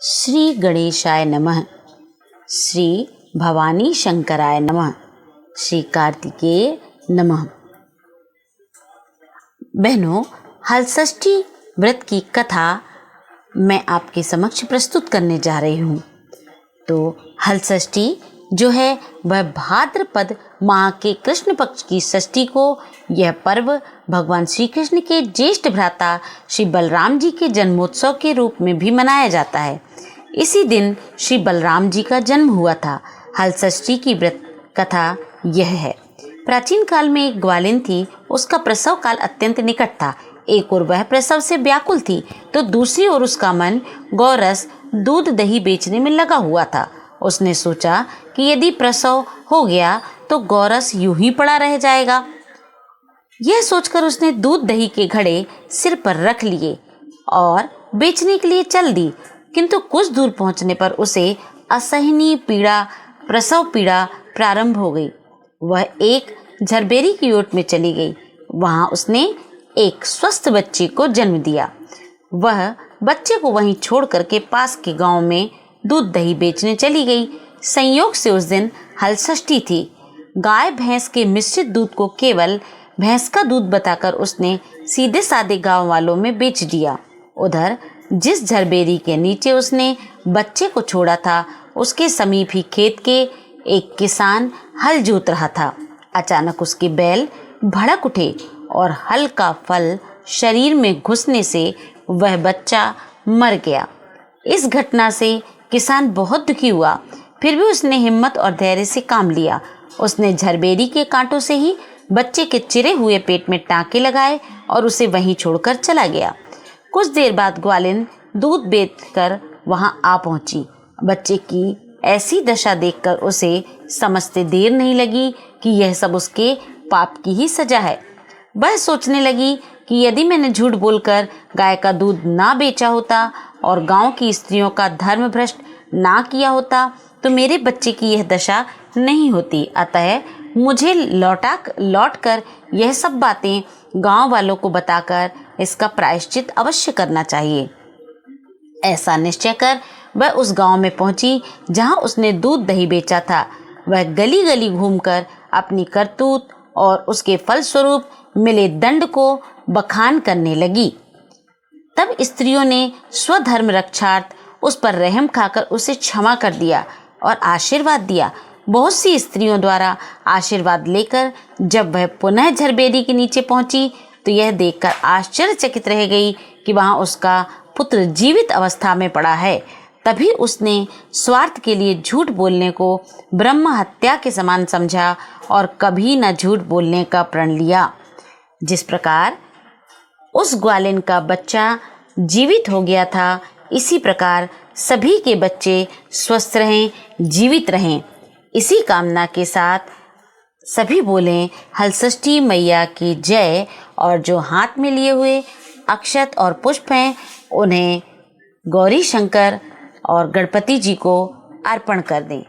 श्री गणेशाय नमः। श्री भवानी शंकराय नमः। श्री कार्तिकेय नमः। बहनों, हलषष्ठी व्रत की कथा मैं आपके समक्ष प्रस्तुत करने जा रही हूँ। तो हलषष्ठी जो है वह भाद्रपद माह के कृष्ण पक्ष की षष्ठी को यह पर्व भगवान श्री कृष्ण के ज्येष्ठ भ्राता श्री बलराम जी के जन्मोत्सव के रूप में भी मनाया जाता है। इसी दिन श्री बलराम जी का जन्म हुआ था। हलषष्ठी की व्रत कथा यह है। प्राचीन काल में एक ग्वालिन थी। उसका प्रसव काल अत्यंत निकट था। एक ओर वह प्रसव से व्याकुल थी तो दूसरी ओर उसका मन गौरस दूध दही बेचने में लगा हुआ था। उसने सोचा कि यदि प्रसव हो गया तो गौरस यूं ही पड़ा रह जाएगा। यह सोचकर उसने दूध दही के घड़े सिर पर रख लिए और बेचने के लिए चल दी। किंतु कुछ दूर पहुंचने पर उसे असहनीय प्रसव पीड़ा प्रारंभ हो गई। वह एक झरबेरी की ओट में चली गई। वहां उसने एक स्वस्थ बच्चे को जन्म दिया। वह बच्चे को वहीं छोड़ करके पास के गांव में दूध दही बेचने चली गई। संयोग से उस दिन हलषष्ठी थी। गाय भैंस के मिश्रित दूध को केवल भैंस का दूध बताकर उसने सीधे साधे गांव वालों में बेच दिया। उधर जिस झरबेरी के नीचे उसने बच्चे को छोड़ा था उसके समीप ही खेत के एक किसान हल जोत रहा था। अचानक उसके बैल भड़क उठे और हल का फल शरीर में घुसने से वह बच्चा मर गया। इस घटना से किसान बहुत दुखी हुआ। फिर भी उसने हिम्मत और धैर्य से काम लिया। उसने झरबेरी के कांटों से ही बच्चे के चिरे हुए पेट में टांके लगाए और उसे वहीं छोड़कर चला गया। कुछ देर बाद ग्वालिन दूध बेचकर वहां आ पहुंची। बच्चे की ऐसी दशा देखकर उसे समझते देर नहीं लगी कि यह सब उसके पाप की ही सजा है। वह सोचने लगी कि यदि मैंने झूठ बोलकर गाय का दूध ना बेचा होता और गांव की स्त्रियों का धर्म भ्रष्ट ना किया होता तो मेरे बच्चे की यह दशा नहीं होती। अतः मुझे लौट कर यह सब बातें गांव वालों को बताकर इसका प्रायश्चित अवश्य करना चाहिए। ऐसा निश्चय कर वह उस गांव में पहुंची जहां उसने दूध दही बेचा था। वह गली गली घूमकर अपनी करतूत और उसके फलस्वरूप मिले दंड को बखान करने लगी। तब स्त्रियों ने स्वधर्म रक्षार्थ उस पर रहम खाकर उसे क्षमा कर दिया और आशीर्वाद दिया। बहुत सी स्त्रियों द्वारा आशीर्वाद लेकर जब वह पुनः झरबेरी के नीचे पहुंची तो यह देखकर आश्चर्यचकित रह गई कि वहां उसका पुत्र जीवित अवस्था में पड़ा है। तभी उसने स्वार्थ के लिए झूठ बोलने को ब्रह्म हत्या के समान समझा और कभी न झूठ बोलने का प्रण लिया। जिस प्रकार उस ग्वालिन का बच्चा जीवित हो गया था, इसी प्रकार सभी के बच्चे स्वस्थ रहें, जीवित रहें। इसी कामना के साथ सभी बोलें हलषष्ठी मैया की जय। और जो हाथ में लिए हुए अक्षत और पुष्प हैं उन्हें गौरी शंकर और गणपति जी को अर्पण कर दें।